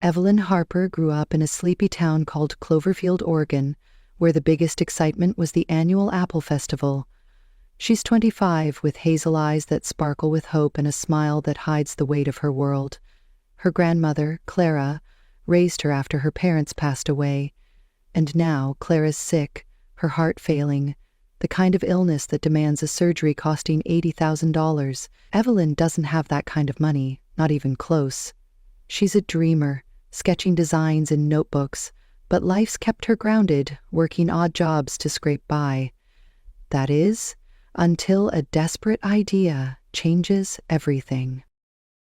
Evelyn Harper grew up in a sleepy town called Cloverfield, Oregon, where the biggest excitement was the annual Apple Festival. She's 25, with hazel eyes that sparkle with hope and a smile that hides the weight of her world. Her grandmother, Clara, raised her after her parents passed away. And now Clara's sick, her heart failing, the kind of illness that demands a surgery costing $80,000. Evelyn doesn't have that kind of money, not even close. She's a dreamer, sketching designs in notebooks, but life's kept her grounded, working odd jobs to scrape by. That is, until a desperate idea changes everything.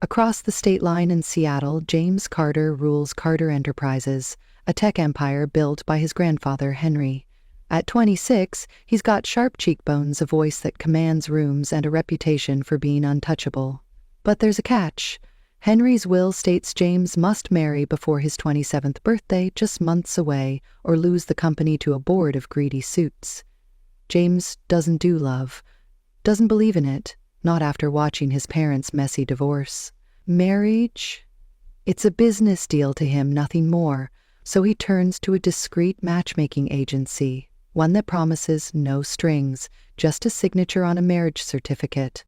Across the state line in Seattle, James Carter rules Carter Enterprises, a tech empire built by his grandfather, Henry. At 26, he's got sharp cheekbones, a voice that commands rooms, and a reputation for being untouchable. But there's a catch. Henry's will states James must marry before his 27th birthday, just months away, or lose the company to a board of greedy suits. James doesn't do love, doesn't believe in it, not after watching his parents' messy divorce. Marriage? It's a business deal to him, nothing more, so he turns to a discreet matchmaking agency, one that promises no strings, just a signature on a marriage certificate.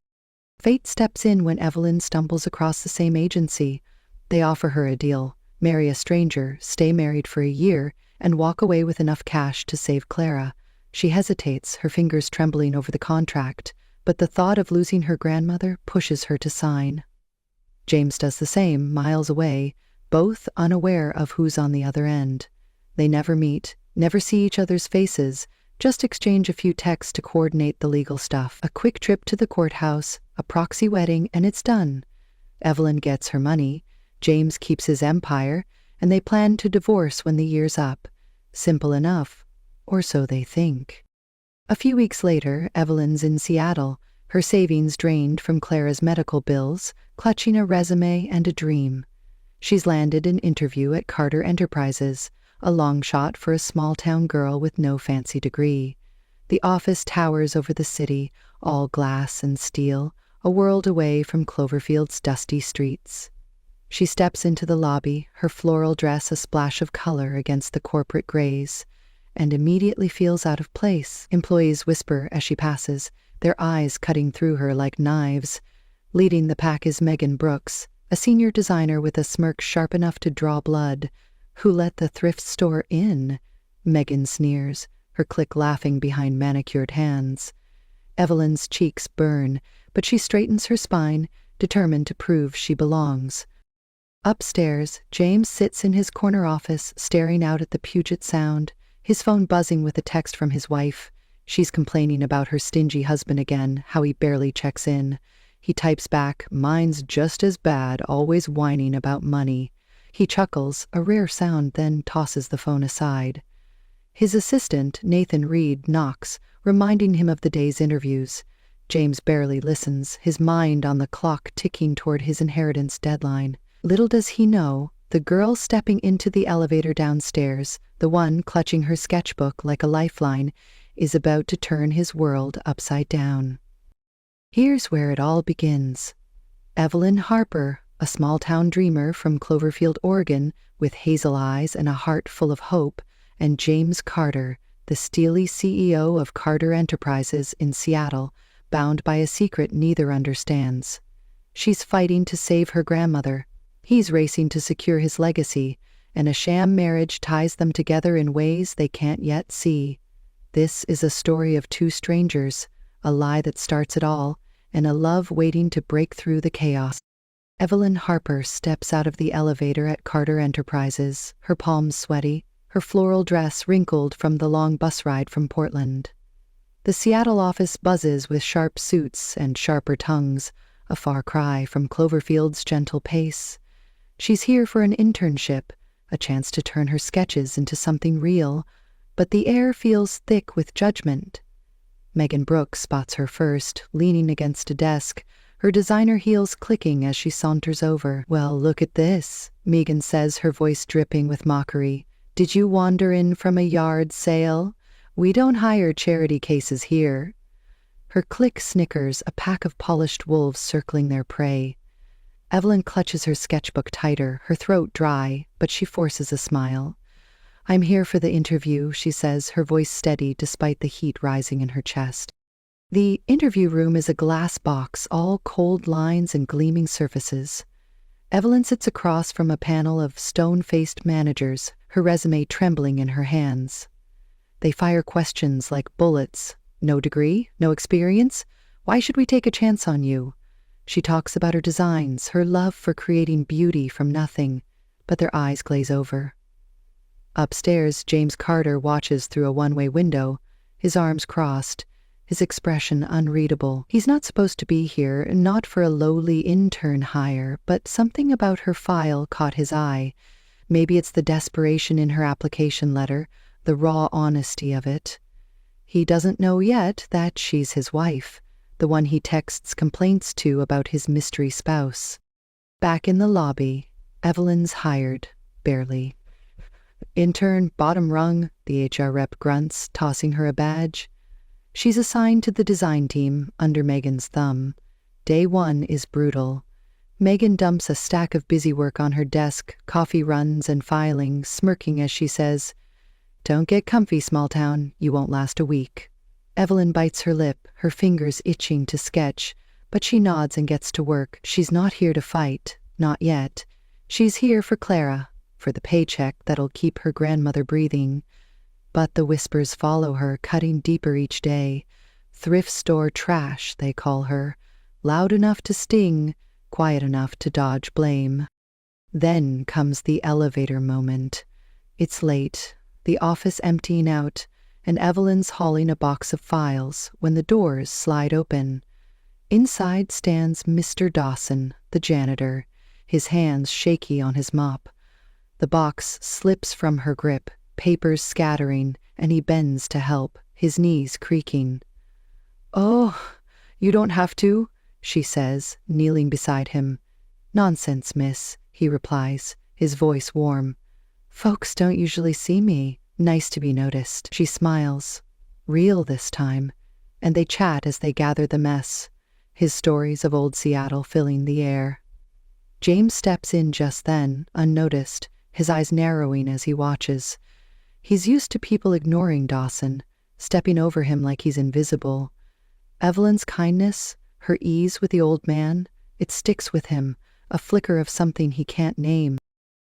Fate steps in when Evelyn stumbles across the same agency. They offer her a deal: marry a stranger, stay married for a year, and walk away with enough cash to save Clara. She hesitates, her fingers trembling over the contract, but the thought of losing her grandmother pushes her to sign. James does the same, miles away, both unaware of who's on the other end. They never meet, never see each other's faces, just exchange a few texts to coordinate the legal stuff. A quick trip to the courthouse, a proxy wedding, and it's done. Evelyn gets her money, James keeps his empire, and they plan to divorce when the year's up. Simple enough, or so they think. A few weeks later, Evelyn's in Seattle, her savings drained from Clara's medical bills, clutching a resume and a dream. She's landed an interview at Carter Enterprises, a long shot for a small-town girl with no fancy degree. The office towers over the city, all glass and steel, a world away from Cloverfield's dusty streets. She steps into the lobby, her floral dress a splash of color against the corporate grays, and immediately feels out of place. Employees whisper as she passes, their eyes cutting through her like knives. Leading the pack is Megan Brooks, a senior designer with a smirk sharp enough to draw blood. Who let the thrift store in? Megan sneers, her clique laughing behind manicured hands. Evelyn's cheeks burn, but she straightens her spine, determined to prove she belongs. Upstairs, James sits in his corner office, staring out at the Puget Sound, his phone buzzing with a text from his wife. She's complaining about her stingy husband again, how he barely checks in. He types back, "Mine's just as bad, always whining about money." He chuckles, a rare sound, then tosses the phone aside. His assistant, Nathan Reed, knocks, reminding him of the day's interviews. James barely listens, his mind on the clock ticking toward his inheritance deadline. Little does he know, the girl stepping into the elevator downstairs, the one clutching her sketchbook like a lifeline, is about to turn his world upside down. Here's where it all begins. Evelyn Harper, a small-town dreamer from Cloverfield, Oregon, with hazel eyes and a heart full of hope, and James Carter, the steely CEO of Carter Enterprises in Seattle, bound by a secret neither understands. She's fighting to save her grandmother. He's racing to secure his legacy, and a sham marriage ties them together in ways they can't yet see. This is a story of two strangers, a lie that starts it all, and a love waiting to break through the chaos. Evelyn Harper steps out of the elevator at Carter Enterprises, her palms sweaty, her floral dress wrinkled from the long bus ride from Portland. The Seattle office buzzes with sharp suits and sharper tongues, a far cry from Cloverfield's gentle pace. She's here for an internship, a chance to turn her sketches into something real, but the air feels thick with judgment. Megan Brooks spots her first, leaning against a desk, her designer heels clicking as she saunters over. "Well, look at this," Megan says, her voice dripping with mockery. "Did you wander in from a yard sale? We don't hire charity cases here." Her clique snickers, a pack of polished wolves circling their prey. Evelyn clutches her sketchbook tighter, her throat dry, but she forces a smile. "I'm here for the interview," she says, her voice steady despite the heat rising in her chest. The interview room is a glass box, all cold lines and gleaming surfaces. Evelyn sits across from a panel of stone-faced managers, her resume trembling in her hands. They fire questions like bullets. "No degree? No experience? Why should we take a chance on you?" She talks about her designs, her love for creating beauty from nothing, but their eyes glaze over. Upstairs, James Carter watches through a one-way window, his arms crossed, his expression unreadable. He's not supposed to be here, not for a lowly intern hire, but something about her file caught his eye. Maybe it's the desperation in her application letter, the raw honesty of it. He doesn't know yet that she's his wife, the one he texts complaints to about his mystery spouse. Back in the lobby, Evelyn's hired, barely. "Intern, bottom rung," the HR rep grunts, tossing her a badge. She's assigned to the design team, under Megan's thumb. Day one is brutal. Megan dumps a stack of busy work on her desk, coffee runs and filing, smirking as she says, "Don't get comfy, small town. You won't last a week." Evelyn bites her lip, her fingers itching to sketch, but she nods and gets to work. She's not here to fight, not yet. She's here for Clara, for the paycheck that'll keep her grandmother breathing. But the whispers follow her, cutting deeper each day. Thrift store trash, they call her. Loud enough to sting, quiet enough to dodge blame. Then comes the elevator moment. It's late, the office emptying out, and Evelyn's hauling a box of files when the doors slide open. Inside stands Mr. Dawson, the janitor, his hands shaky on his mop. The box slips from her grip, papers scattering, and he bends to help, his knees creaking. "Oh, you don't have to," she says, kneeling beside him. "Nonsense, miss," he replies, his voice warm. "Folks don't usually see me. Nice to be noticed." She smiles, real this time, and they chat as they gather the mess, his stories of old Seattle filling the air. James steps in just then, unnoticed, his eyes narrowing as he watches. He's used to people ignoring Dawson, stepping over him like he's invisible. Evelyn's kindness, her ease with the old man, it sticks with him, a flicker of something he can't name.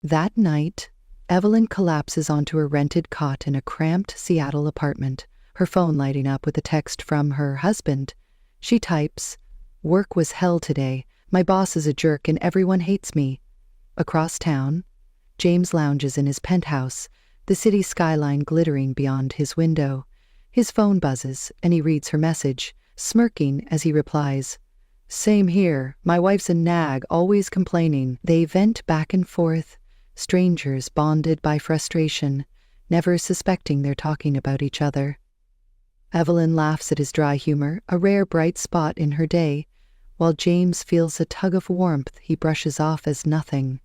That night, Evelyn collapses onto a rented cot in a cramped Seattle apartment, her phone lighting up with a text from her husband. She types, "Work was hell today. My boss is a jerk and everyone hates me." Across town, James lounges in his penthouse, the city skyline glittering beyond his window. His phone buzzes, and he reads her message, smirking as he replies, "Same here. My wife's a nag, always complaining." They vent back and forth, strangers bonded by frustration, never suspecting they're talking about each other. Evelyn laughs at his dry humor, a rare bright spot in her day, while James feels a tug of warmth he brushes off as nothing.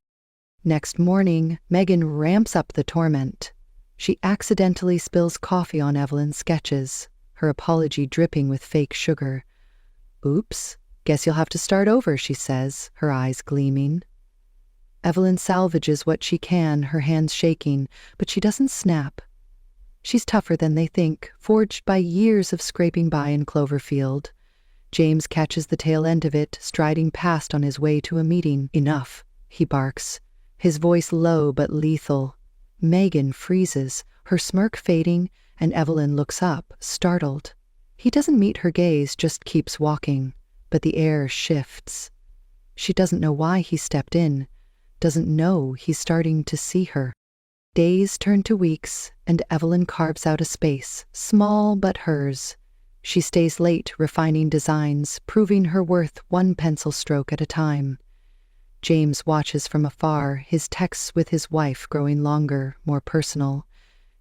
Next morning, Megan ramps up the torment. She accidentally spills coffee on Evelyn's sketches, her apology dripping with fake sugar. "Oops, guess you'll have to start over," she says, her eyes gleaming. Evelyn salvages what she can, her hands shaking, but she doesn't snap. She's tougher than they think, forged by years of scraping by in Cloverfield. James catches the tail end of it, striding past on his way to a meeting. "Enough," he barks, his voice low but lethal. Megan freezes, her smirk fading, and Evelyn looks up, startled. He doesn't meet her gaze, just keeps walking, but the air shifts. She doesn't know why he stepped in, doesn't know he's starting to see her. Days turn to weeks, and Evelyn carves out a space, small but hers. She stays late refining designs, proving her worth one pencil stroke at a time. James watches from afar, his texts with his wife growing longer, more personal.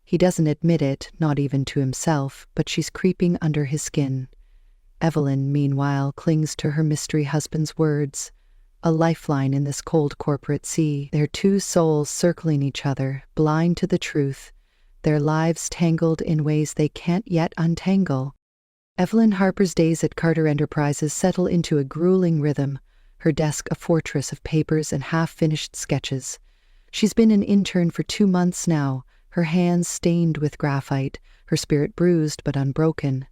He doesn't admit it, not even to himself, but she's creeping under his skin. Evelyn, meanwhile, clings to her mystery husband's words, a lifeline in this cold corporate sea, their two souls circling each other, blind to the truth, their lives tangled in ways they can't yet untangle. Evelyn Harper's days at Carter Enterprises settle into a grueling rhythm, her desk a fortress of papers and half-finished sketches. She's been an intern for 2 months now, her hands stained with graphite, her spirit bruised but unbroken.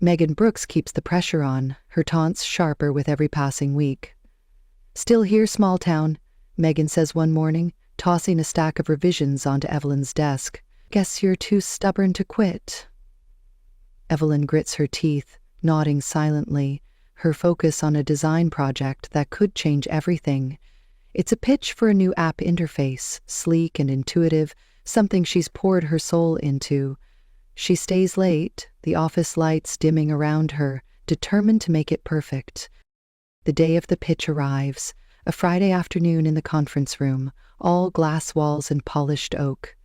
Megan Brooks keeps the pressure on, her taunts sharper with every passing week. "Still here, small town," Megan says one morning, tossing a stack of revisions onto Evelyn's desk. "Guess you're too stubborn to quit." Evelyn grits her teeth, nodding silently, her focus on a design project that could change everything. It's a pitch for a new app interface, sleek and intuitive, something she's poured her soul into. She stays late, the office lights dimming around her, determined to make it perfect. The day of the pitch arrives, a Friday afternoon in the conference room, all glass walls and polished oak.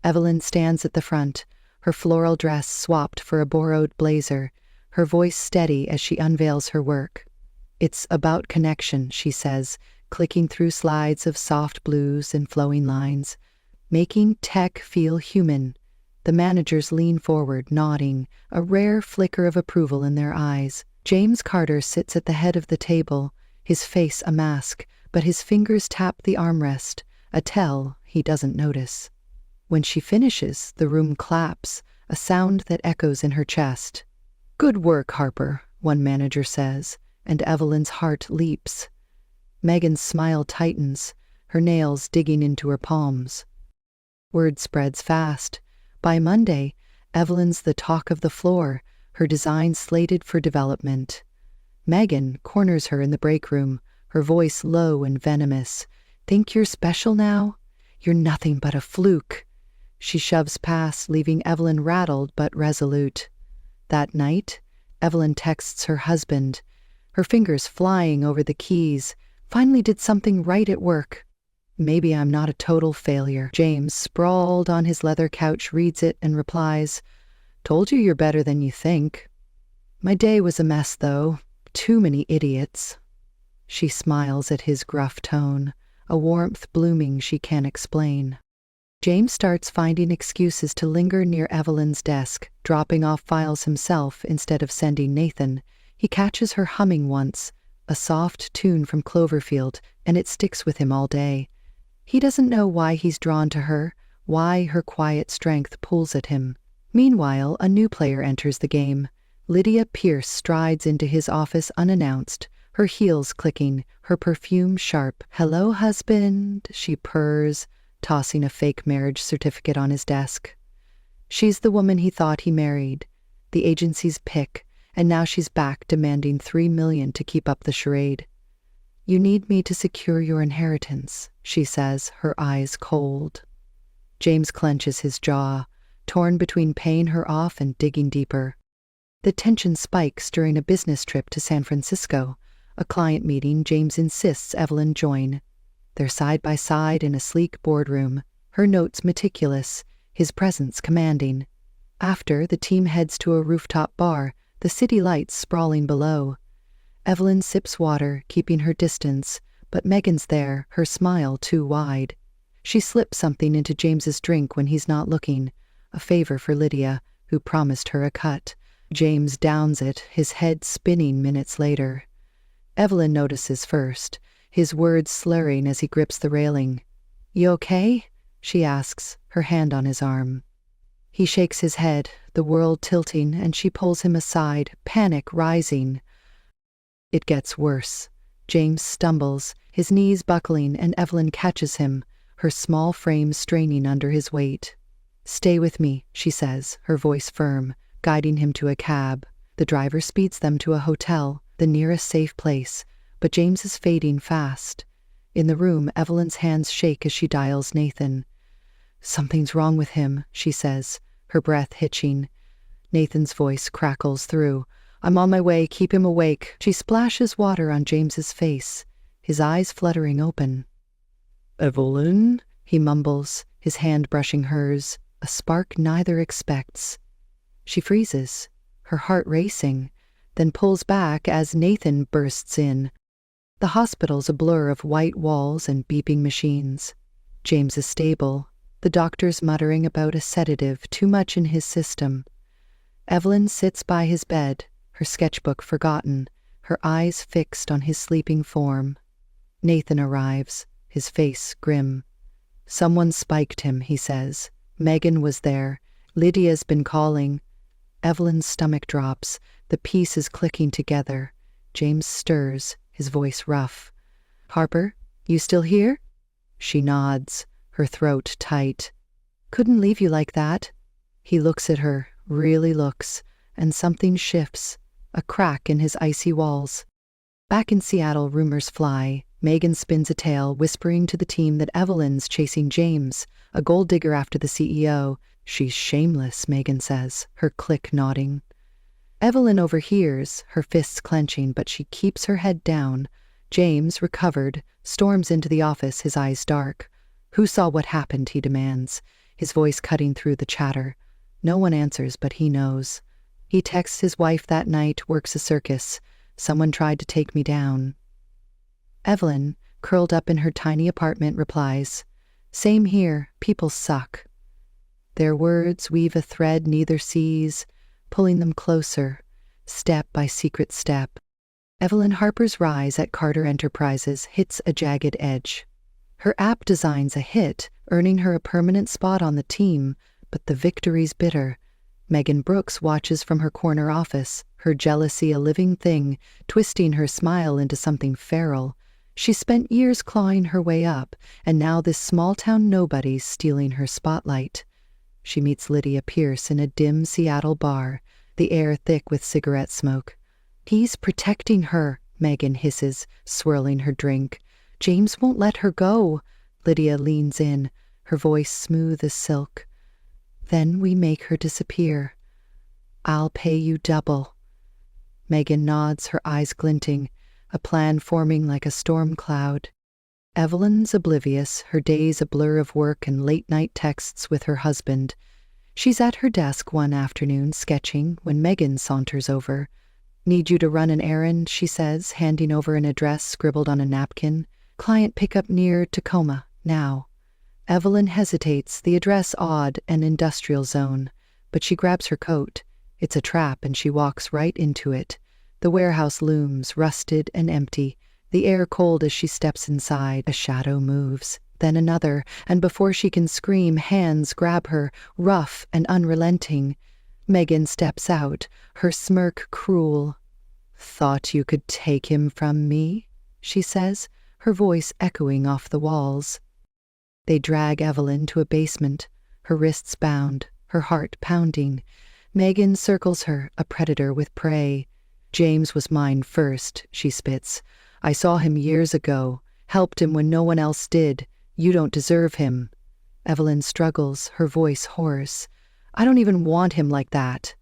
Evelyn stands at the front, her floral dress swapped for a borrowed blazer, her voice steady as she unveils her work. "It's about connection," she says, clicking through slides of soft blues and flowing lines. "Making tech feel human." The managers lean forward, nodding, a rare flicker of approval in their eyes. James Carter sits at the head of the table, his face a mask, but his fingers tap the armrest, a tell he doesn't notice. When she finishes, the room claps, a sound that echoes in her chest. "Good work, Harper," one manager says, and Evelyn's heart leaps. Megan's smile tightens, her nails digging into her palms. Word spreads fast. By Monday, Evelyn's the talk of the floor, her design slated for development. Megan corners her in the break room, her voice low and venomous. "Think you're special now? You're nothing but a fluke." She shoves past, leaving Evelyn rattled but resolute. That night, Evelyn texts her husband, her fingers flying over the keys. "Finally did something right at work. Maybe I'm not a total failure." James, sprawled on his leather couch, reads it and replies, "Told you you're better than you think." "My day was a mess, though. Too many idiots." She smiles at his gruff tone, a warmth blooming she can't explain. James starts finding excuses to linger near Evelyn's desk, dropping off files himself instead of sending Nathan. He catches her humming once, a soft tune from Cloverfield, and it sticks with him all day. He doesn't know why he's drawn to her, why her quiet strength pulls at him. Meanwhile, a new player enters the game. Lydia Pierce strides into his office unannounced, her heels clicking, her perfume sharp. "Hello, husband," she purrs, tossing a fake marriage certificate on his desk. She's the woman he thought he married, the agency's pick, and now she's back demanding $3 million to keep up the charade. "You need me to secure your inheritance," she says, her eyes cold. James clenches his jaw, torn between paying her off and digging deeper. The tension spikes during a business trip to San Francisco, a client meeting James insists Evelyn join. They're side by side in a sleek boardroom, her notes meticulous, his presence commanding. After, the team heads to a rooftop bar, the city lights sprawling below. Evelyn sips water, keeping her distance, but Megan's there, her smile too wide. She slips something into James's drink when he's not looking, a favor for Lydia, who promised her a cut. James downs it, his head spinning minutes later. Evelyn notices first, his words slurring as he grips the railing. "You okay?" she asks, her hand on his arm. He shakes his head, the world tilting, and she pulls him aside, panic rising. It gets worse. James stumbles, his knees buckling, and Evelyn catches him, her small frame straining under his weight. "Stay with me," she says, her voice firm, guiding him to a cab. The driver speeds them to a hotel, the nearest safe place, but James is fading fast. In the room, Evelyn's hands shake as she dials Nathan. "Something's wrong with him," she says, her breath hitching. Nathan's voice crackles through. "I'm on my way, keep him awake." She splashes water on James's face, his eyes fluttering open. "Evelyn?" he mumbles, his hand brushing hers, a spark neither expects. She freezes, her heart racing, then pulls back as Nathan bursts in. The hospital's a blur of white walls and beeping machines. James is stable, the doctors muttering about a sedative too much in his system. Evelyn sits by his bed, her sketchbook forgotten, her eyes fixed on his sleeping form. Nathan arrives, his face grim. "Someone spiked him," he says. "Megan was there. Lydia's been calling." Evelyn's stomach drops, the pieces clicking together. James stirs, his voice rough. "Harper, you still here?" She nods, her throat tight. "Couldn't leave you like that." He looks at her, really looks, and something shifts, a crack in his icy walls. Back in Seattle, rumors fly. Megan spins a tale, whispering to the team that Evelyn's chasing James, a gold digger after the CEO. "She's shameless," Megan says, her clique nodding. Evelyn overhears, her fists clenching, but she keeps her head down. James, recovered, storms into the office, his eyes dark. "Who saw what happened?" he demands, his voice cutting through the chatter. No one answers, but he knows. He texts his wife that night, works a circus. "Someone tried to take me down." Evelyn, curled up in her tiny apartment, replies, "Same here, people suck." Their words weave a thread neither sees, pulling them closer, step by secret step. Evelyn Harper's rise at Carter Enterprises hits a jagged edge. Her app designs a hit, earning her a permanent spot on the team, but the victory's bitter. Megan Brooks watches from her corner office, her jealousy a living thing, twisting her smile into something feral. She spent years clawing her way up, and now this small-town nobody's stealing her spotlight. She meets Lydia Pierce in a dim Seattle bar, the air thick with cigarette smoke. "He's protecting her," Megan hisses, swirling her drink. "James won't let her go." Lydia leans in, her voice smooth as silk. "Then we make her disappear. I'll pay you double." Megan nods, her eyes glinting, a plan forming like a storm cloud. Evelyn's oblivious, her days a blur of work and late-night texts with her husband. She's at her desk one afternoon, sketching, when Megan saunters over. "Need you to run an errand," she says, handing over an address scribbled on a napkin. "Client pickup near Tacoma, now." Evelyn hesitates, the address odd, an industrial zone. But she grabs her coat. It's a trap, and she walks right into it. The warehouse looms, rusted and empty, the air cold as she steps inside. A shadow moves, then another, and before she can scream, hands grab her, rough and unrelenting. Megan steps out, her smirk cruel. "Thought you could take him from me?" she says, her voice echoing off the walls. They drag Evelyn to a basement, her wrists bound, her heart pounding. Megan circles her, a predator with prey. "James was mine first," she spits. "I saw him years ago, helped him when no one else did. You don't deserve him." Evelyn struggles, her voice hoarse. "I don't even want him like that."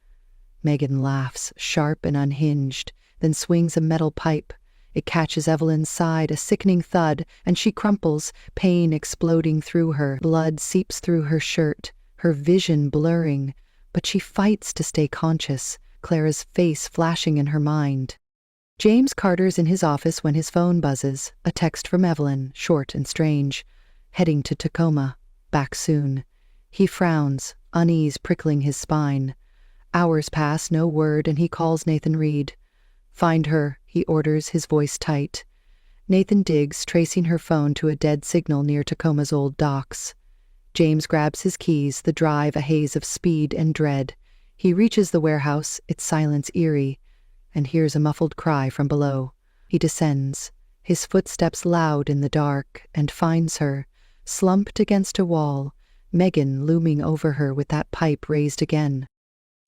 Megan laughs, sharp and unhinged, then swings a metal pipe. It catches Evelyn's side, a sickening thud, and she crumples, pain exploding through her. Blood seeps through her shirt, her vision blurring. But she fights to stay conscious, Clara's face flashing in her mind. James Carter's in his office when his phone buzzes, a text from Evelyn, short and strange. "Heading to Tacoma. Back soon." He frowns, unease prickling his spine. Hours pass, no word, and he calls Nathan Reed. "Find her," he orders, his voice tight. Nathan digs, tracing her phone to a dead signal near Tacoma's old docks. James grabs his keys, the drive a haze of speed and dread. He reaches the warehouse, its silence eerie, and hears a muffled cry from below. He descends, his footsteps loud in the dark, and finds her, slumped against a wall, Megan looming over her with that pipe raised again.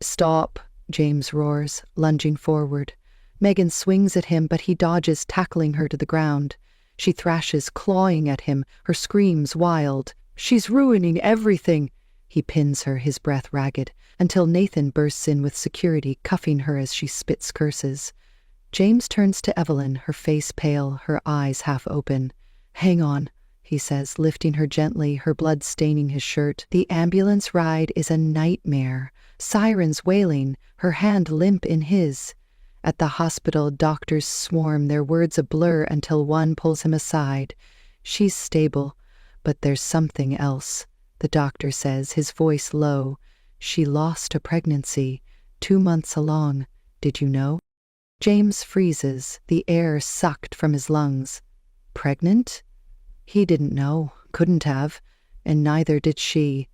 "Stop," James roars, lunging forward. Megan swings at him, but he dodges, tackling her to the ground. She thrashes, clawing at him, her screams wild. "She's ruining everything!" He pins her, his breath ragged, until Nathan bursts in with security, cuffing her as she spits curses. James turns to Evelyn, her face pale, her eyes half open. "Hang on," he says, lifting her gently, her blood staining his shirt. The ambulance ride is a nightmare. Sirens wailing, her hand limp in his. At the hospital, doctors swarm, their words a blur until one pulls him aside. "She's stable, but there's something else," the doctor says, his voice low. "She lost a pregnancy, 2 months along. Did you know?" James freezes, the air sucked from his lungs. Pregnant? He didn't know, couldn't have, and neither did she.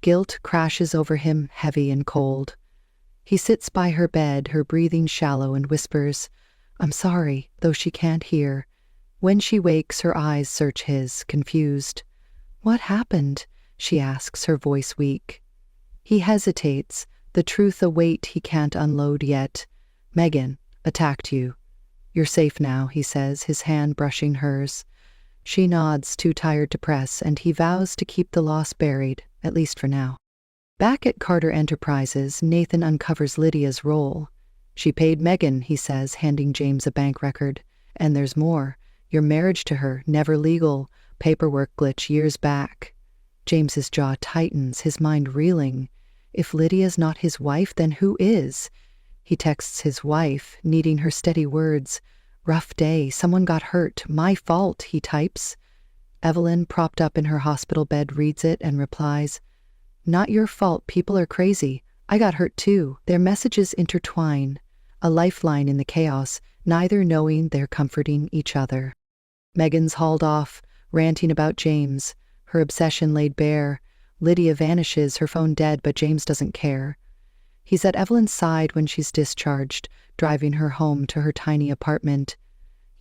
Guilt crashes over him, heavy and cold. He sits by her bed, her breathing shallow, and whispers, "I'm sorry," though she can't hear. When she wakes, her eyes search his, confused. "What happened?" she asks, her voice weak. He hesitates, the truth a weight he can't unload yet. "Megan attacked you. You're safe now," he says, his hand brushing hers. She nods, too tired to press, and he vows to keep the loss buried, at least for now. Back at Carter Enterprises, Nathan uncovers Lydia's role. "She paid Megan," he says, handing James a bank record. "And there's more. Your marriage to her, never legal. Paperwork glitch years back." James's jaw tightens, his mind reeling. If Lydia's not his wife, then who is? He texts his wife, needing her steady words. "Rough day, someone got hurt, my fault," he types. Evelyn, propped up in her hospital bed, reads it and replies, "Not your fault, people are crazy. I got hurt too." Their messages intertwine, a lifeline in the chaos, neither knowing they're comforting each other. Megan's hauled off, ranting about James, her obsession laid bare. Lydia vanishes, her phone dead, but James doesn't care. He's at Evelyn's side when she's discharged, driving her home to her tiny apartment.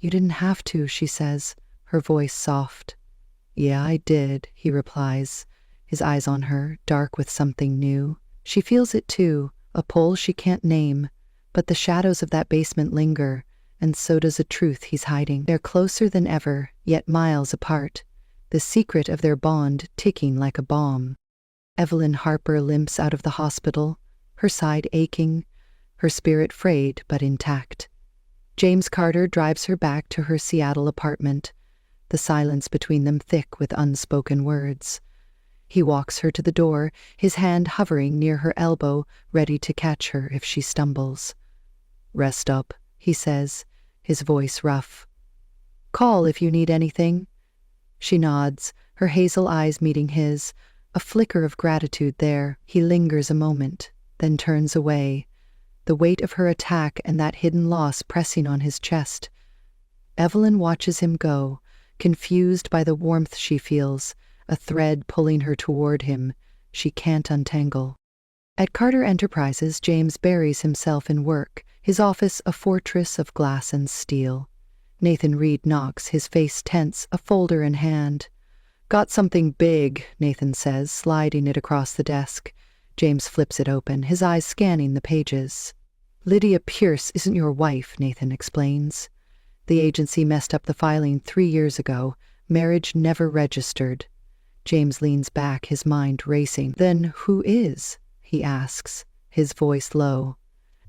"You didn't have to," she says, her voice soft. "Yeah, I did," he replies, his eyes on her, dark with something new. She feels it too, a pull she can't name, but the shadows of that basement linger, and so does a truth he's hiding. They're closer than ever, yet miles apart, the secret of their bond ticking like a bomb. Evelyn Harper limps out of the hospital, her side aching, her spirit frayed but intact. James Carter drives her back to her Seattle apartment, the silence between them thick with unspoken words. He walks her to the door, his hand hovering near her elbow, ready to catch her if she stumbles. "Rest up," he says, his voice rough. "Call if you need anything." She nods, her hazel eyes meeting his, a flicker of gratitude there. He lingers a moment, then turns away, the weight of her attack and that hidden loss pressing on his chest. Evelyn watches him go, confused by the warmth she feels, a thread pulling her toward him she can't untangle. At Carter Enterprises, James buries himself in work, his office a fortress of glass and steel. Nathan Reed knocks, his face tense, a folder in hand. "Got something big," Nathan says, sliding it across the desk. James flips it open, his eyes scanning the pages. "Lydia Pierce isn't your wife," Nathan explains. "The agency messed up the filing 3 years ago. Marriage never registered." James leans back, his mind racing. "Then who is?" he asks, his voice low.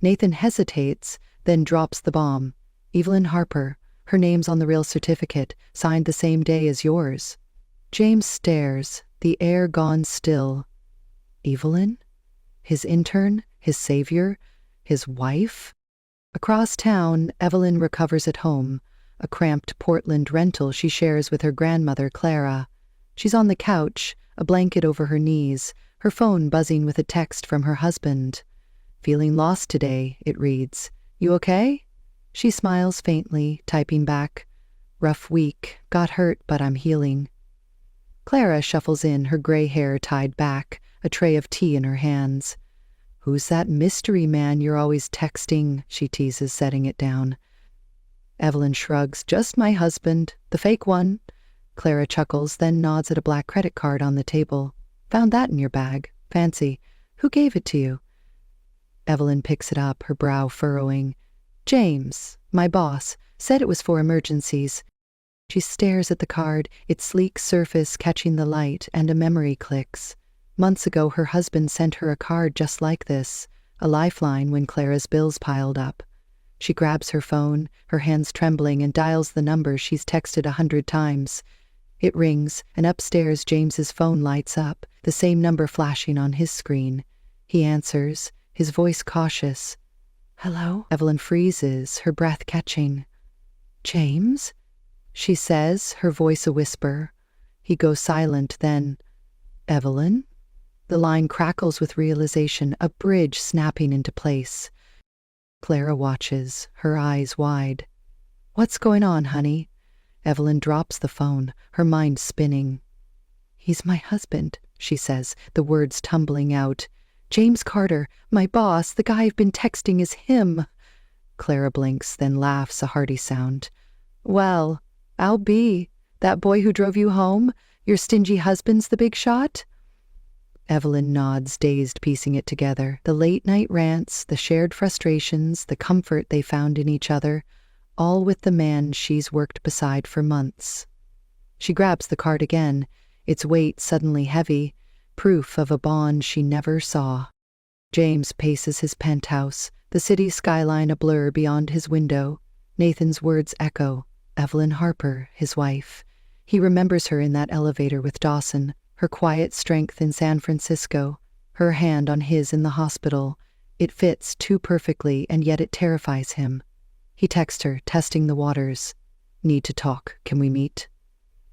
Nathan hesitates, then drops the bomb. "Evelyn Harper. Her name's on the real certificate, signed the same day as yours." James stares, the air gone still. Evelyn? His intern? His savior? His wife? Across town, Evelyn recovers at home, a cramped Portland rental she shares with her grandmother, Clara. She's on the couch, a blanket over her knees, her phone buzzing with a text from her husband. "Feeling lost today," it reads. "You okay?" She smiles faintly, typing back, "Rough week, got hurt, but I'm healing." Clara shuffles in, her gray hair tied back, a tray of tea in her hands. "Who's that mystery man you're always texting?" she teases, setting it down. Evelyn shrugs. "Just my husband, the fake one." Clara chuckles, then nods at a black credit card on the table. "Found that in your bag. Fancy. Who gave it to you?" Evelyn picks it up, her brow furrowing. "James, my boss, said it was for emergencies." She stares at the card, its sleek surface catching the light, and a memory clicks. Months ago, her husband sent her a card just like this, a lifeline when Clara's bills piled up. She grabs her phone, her hands trembling, and dials the number she's texted 100 times. It rings, and upstairs James's phone lights up, the same number flashing on his screen. He answers, his voice cautious. "Hello?" Evelyn freezes, her breath catching. "James?" she says, her voice a whisper. He goes silent, then, "Evelyn?" The line crackles with realization, a bridge snapping into place. Clara watches, her eyes wide. "What's going on, honey?" Evelyn drops the phone, her mind spinning. "He's my husband," she says, the words tumbling out. "James Carter, my boss, the guy I've been texting is him." Clara blinks, then laughs a hearty sound. "Well, I'll be. That boy who drove you home? Your stingy husband's the big shot?" Evelyn nods, dazed, piecing it together. The late-night rants, the shared frustrations, the comfort they found in each other, all with the man she's worked beside for months. She grabs the card again, its weight suddenly heavy, proof of a bond she never saw. James paces his penthouse, the city skyline a blur beyond his window. Nathan's words echo. Evelyn Harper, his wife. He remembers her in that elevator with Dawson, her quiet strength in San Francisco, her hand on his in the hospital. It fits too perfectly, and yet it terrifies him. He texts her, testing the waters. "Need to talk. Can we meet?"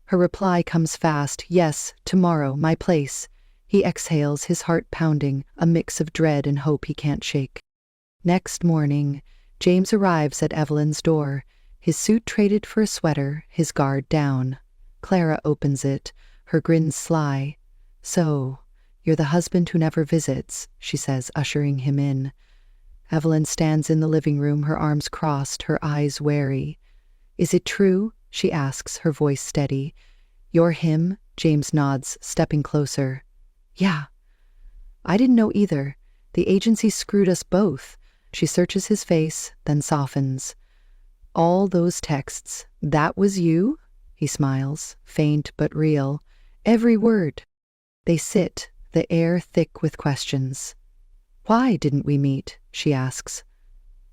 Her reply comes fast. "Yes, tomorrow, my place." He exhales, his heart pounding, a mix of dread and hope he can't shake. Next morning, James arrives at Evelyn's door, his suit traded for a sweater, his guard down. Clara opens it, her grin sly. "So, you're the husband who never visits," she says, ushering him in. Evelyn stands in the living room, her arms crossed, her eyes wary. "Is it true?" she asks, her voice steady. "You're him?" James nods, stepping closer. "Yeah." "I didn't know either. The agency screwed us both." She searches his face, then softens. "All those texts, that was you?" He smiles, faint but real. "Every word." They sit, the air thick with questions. "Why didn't we meet?" she asks.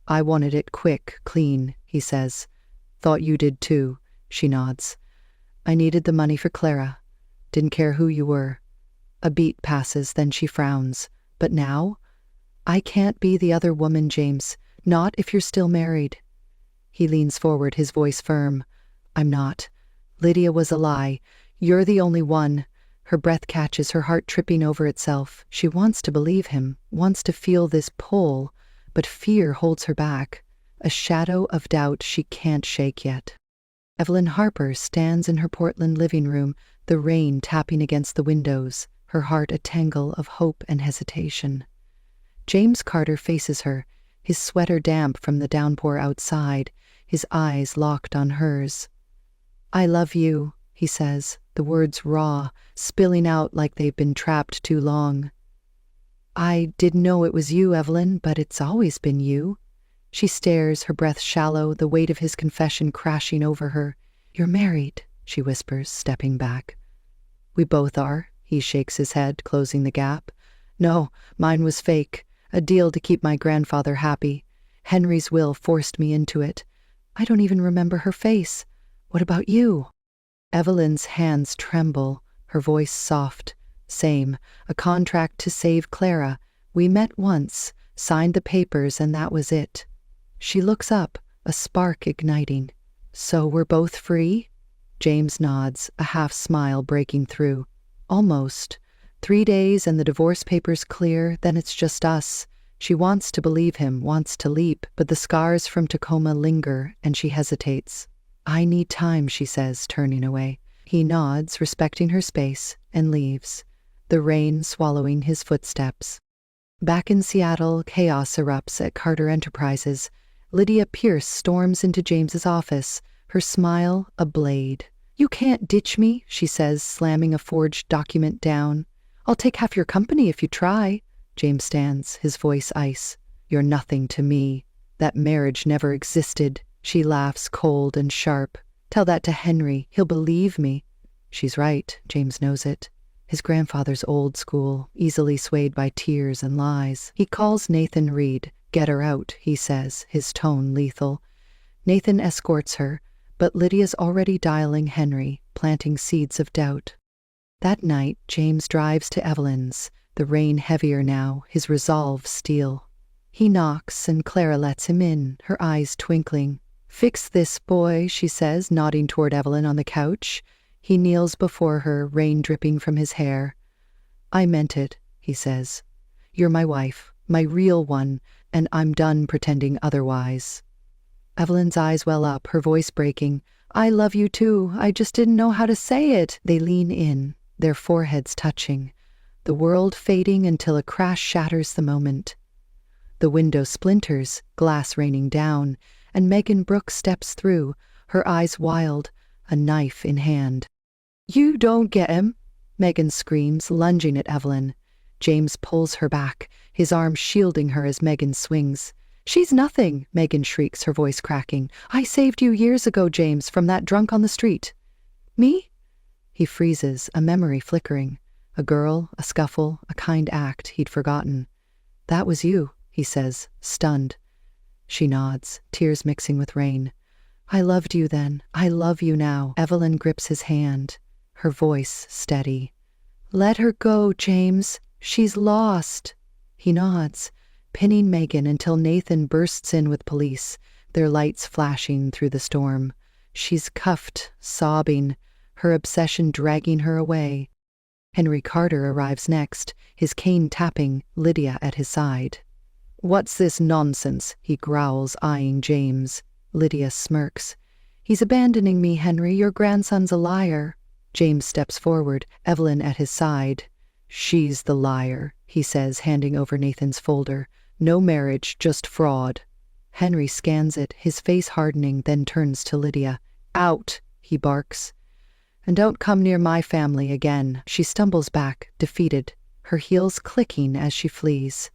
"I wanted it quick, clean," he says. "Thought you did too." She nods. "I needed the money for Clara. Didn't care who you were." A beat passes, then she frowns. "But now? I can't be the other woman, James. Not if you're still married." He leans forward, his voice firm. "I'm not. Lydia was a lie. You're the only one." Her breath catches, her heart tripping over itself. She wants to believe him, wants to feel this pull, but fear holds her back, a shadow of doubt she can't shake yet. Evelyn Harper stands in her Portland living room, the rain tapping against the windows, her heart a tangle of hope and hesitation. James Carter faces her, his sweater damp from the downpour outside, his eyes locked on hers. "I love you," he says, the words raw, spilling out like they've been trapped too long. "I didn't know it was you, Evelyn, but it's always been you." She stares, her breath shallow, the weight of his confession crashing over her. "You're married," she whispers, stepping back. "We both are." He shakes his head, closing the gap. "No, mine was fake. A deal to keep my grandfather happy. Henry's will forced me into it. I don't even remember her face. What about you?" Evelyn's hands tremble, her voice soft. "Same. A contract to save Clara. We met once, signed the papers, and that was it." She looks up, a spark igniting. "So we're both free?" James nods, a half smile breaking through. "Almost. 3 days and the divorce papers clear, then it's just us." She wants to believe him, wants to leap, but the scars from Tacoma linger, and she hesitates. "I need time," she says, turning away. He nods, respecting her space, and leaves, the rain swallowing his footsteps. Back in Seattle, chaos erupts at Carter Enterprises. Lydia Pierce storms into James's office, her smile a blade. "You can't ditch me," she says, slamming a forged document down. "I'll take half your company if you try." James stands, his voice ice. "You're nothing to me. That marriage never existed." She laughs, cold and sharp. "Tell that to Henry. He'll believe me." She's right. James knows it. His grandfather's old school, easily swayed by tears and lies. He calls Nathan Reed. "Get her out," he says, his tone lethal. Nathan escorts her, but Lydia's already dialing Henry, planting seeds of doubt. That night, James drives to Evelyn's, the rain heavier now, his resolve steel. He knocks, and Clara lets him in, her eyes twinkling. "Fix this, boy," she says, nodding toward Evelyn on the couch. He kneels before her, rain dripping from his hair. "I meant it," he says. "You're my wife, my real one, and I'm done pretending otherwise. Evelyn's eyes well up, her voice breaking. I love you too, I just didn't know how to say it. They lean in, their foreheads touching, the world fading until a crash shatters the moment. The window splinters, glass raining down, and Megan Brooks steps through, her eyes wild, a knife in hand. You don't get him, Megan screams, lunging at Evelyn. James pulls her back, his arm shielding her as Megan swings. She's nothing, Megan shrieks, her voice cracking. I saved you years ago, James, from that drunk on the street. Me? He freezes, a memory flickering. A girl, a scuffle, a kind act he'd forgotten. That was you, he says, stunned. She nods, tears mixing with rain. I loved you then. I love you now. Evelyn grips his hand, her voice steady. Let her go, James. She's lost. He nods, pinning Megan until Nathan bursts in with police, their lights flashing through the storm. She's cuffed, sobbing, her obsession dragging her away. Henry Carter arrives next, his cane tapping, Lydia at his side. What's this nonsense? He growls, eyeing James. Lydia smirks. He's abandoning me, Henry. Your grandson's a liar. James steps forward, Evelyn at his side. She's the liar, he says, handing over Nathan's folder. No marriage, just fraud. Henry scans it, his face hardening, then turns to Lydia. Out, he barks. And don't come near my family again. She stumbles back, defeated, her heels clicking as she flees.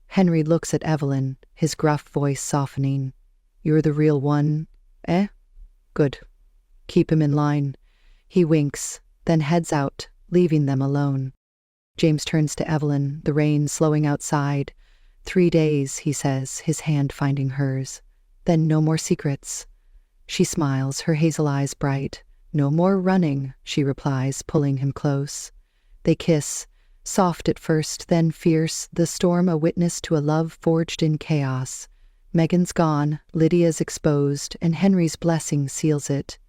Henry looks at Evelyn, his gruff voice softening. You're the real one, eh? Good. Keep him in line. He winks, then heads out, leaving them alone. James turns to Evelyn, the rain slowing outside. 3 days, he says, his hand finding hers. Then no more secrets. She smiles, her hazel eyes bright. No more running, she replies, pulling him close. They kiss, soft at first, then fierce, the storm a witness to a love forged in chaos. Megan's gone, Lydia's exposed, and Henry's blessing seals it.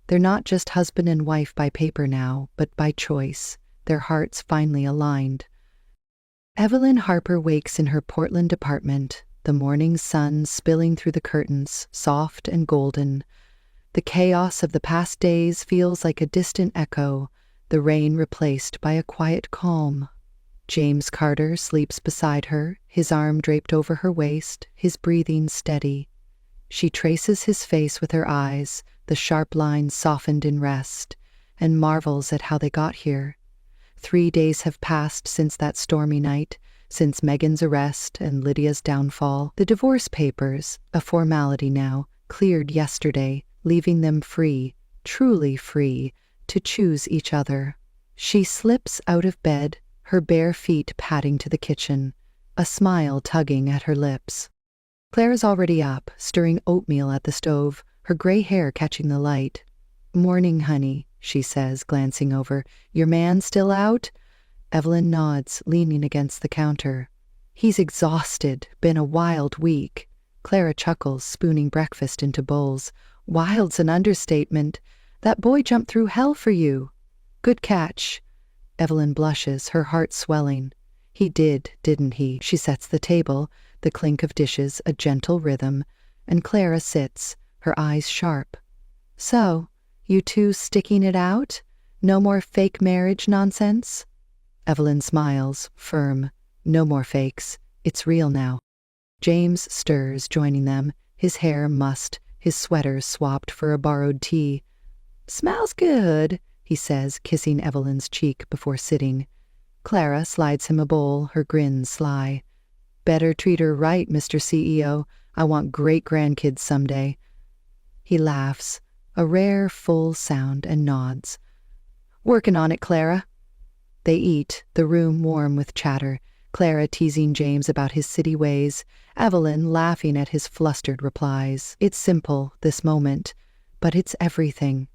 They're not just husband and wife by paper now, but by choice, their hearts finally aligned. Evelyn Harper wakes in her Portland apartment, the morning sun spilling through the curtains, soft and golden. The chaos of the past days feels like a distant echo, the rain replaced by a quiet calm. James Carter sleeps beside her, his arm draped over her waist, his breathing steady. She traces his face with her eyes, the sharp lines softened in rest, and marvels at how they got here. 3 days have passed since that stormy night, since Megan's arrest and Lydia's downfall. The divorce papers, a formality now, cleared yesterday, leaving them free, truly free, to choose each other. She slips out of bed, her bare feet padding to the kitchen, a smile tugging at her lips. Claire's already up, stirring oatmeal at the stove, her gray hair catching the light. Morning, honey, she says, glancing over. Your man still out? Evelyn nods, leaning against the counter. He's exhausted, been a wild week. Clara chuckles, spooning breakfast into bowls. Wild's an understatement. That boy jumped through hell for you. Good catch. Evelyn blushes, her heart swelling. He did, didn't he? She sets the table, the clink of dishes, a gentle rhythm, and Clara sits, her eyes sharp. So, you two sticking it out? No more fake marriage nonsense? Evelyn smiles, firm. No more fakes. It's real now. James stirs, joining them, his hair mussed, his sweater swapped for a borrowed tee. Smells good, he says, kissing Evelyn's cheek before sitting. Clara slides him a bowl, her grin sly. Better treat her right, Mr. CEO. I want great-grandkids someday. He laughs, a rare, full sound, and nods. Working on it, Clara. They eat, the room warm with chatter, Clara teasing James about his city ways, Evelyn laughing at his flustered replies. It's simple, this moment, but it's everything.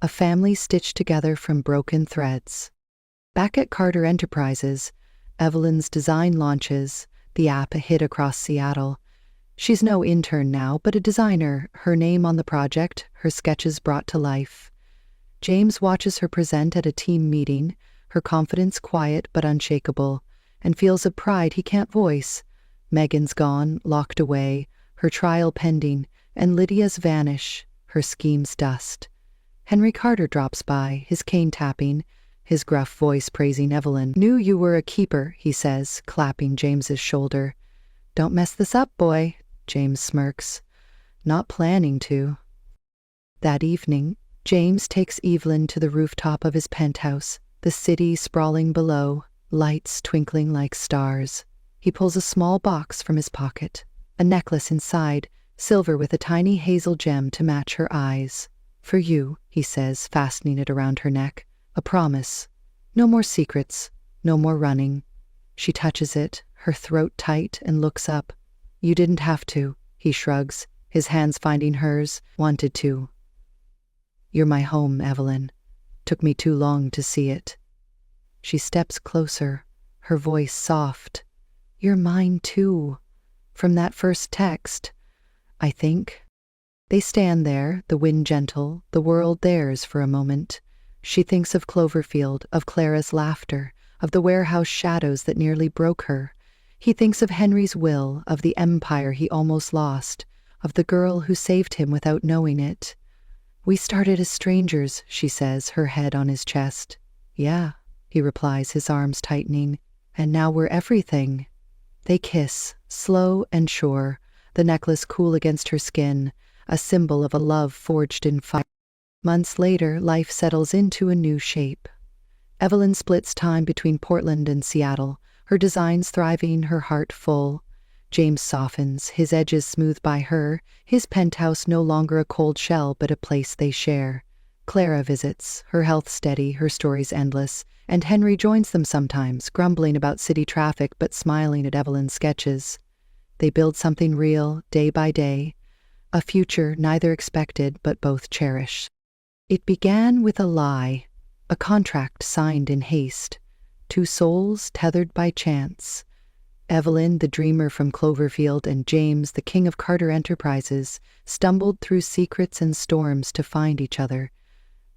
A family stitched together from broken threads. Back at Carter Enterprises, Evelyn's design launches, the app a hit across Seattle. She's no intern now, but a designer, her name on the project, her sketches brought to life. James watches her present at a team meeting, her confidence quiet but unshakable, and feels a pride he can't voice. Megan's gone, locked away, her trial pending, and Lydia's vanish, her schemes dust. Henry Carter drops by, his cane tapping, his gruff voice praising Evelyn. "Knew you were a keeper," he says, clapping James's shoulder. "Don't mess this up, boy," James smirks. "Not planning to." That evening, James takes Evelyn to the rooftop of his penthouse, the city sprawling below, lights twinkling like stars. He pulls a small box from his pocket, a necklace inside, silver with a tiny hazel gem to match her eyes. "For you," he says, fastening it around her neck. "A promise. No more secrets, no more running." She touches it, her throat tight, and looks up. "You didn't have to," he shrugs, his hands finding hers. "Wanted to. You're my home, Evelyn. Took me too long to see it." She steps closer, her voice soft. "You're mine too. From that first text, I think." They stand there, the wind gentle, the world theirs for a moment. She thinks of Cloverfield, of Clara's laughter, of the warehouse shadows that nearly broke her. He thinks of Henry's will, of the empire he almost lost, of the girl who saved him without knowing it. "We started as strangers," she says, her head on his chest. "Yeah," he replies, his arms tightening. "And now we're everything." They kiss, slow and sure, the necklace cool against her skin, a symbol of a love forged in fire. Months later, life settles into a new shape. Evelyn splits time between Portland and Seattle, her designs thriving, her heart full. James softens, his edges smoothed by her, his penthouse no longer a cold shell but a place they share. Clara visits, her health steady, her stories endless, and Henry joins them sometimes, grumbling about city traffic but smiling at Evelyn's sketches. They build something real, day by day, a future neither expected but both cherish. It began with a lie, a contract signed in haste, two souls tethered by chance. Evelyn, the dreamer from Cloverfield, and James, the king of Carter Enterprises, stumbled through secrets and storms to find each other.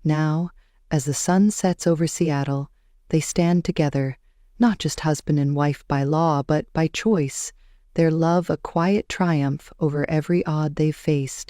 Now, as the sun sets over Seattle, they stand together, not just husband and wife by law, but by choice, their love a quiet triumph over every odd they've faced.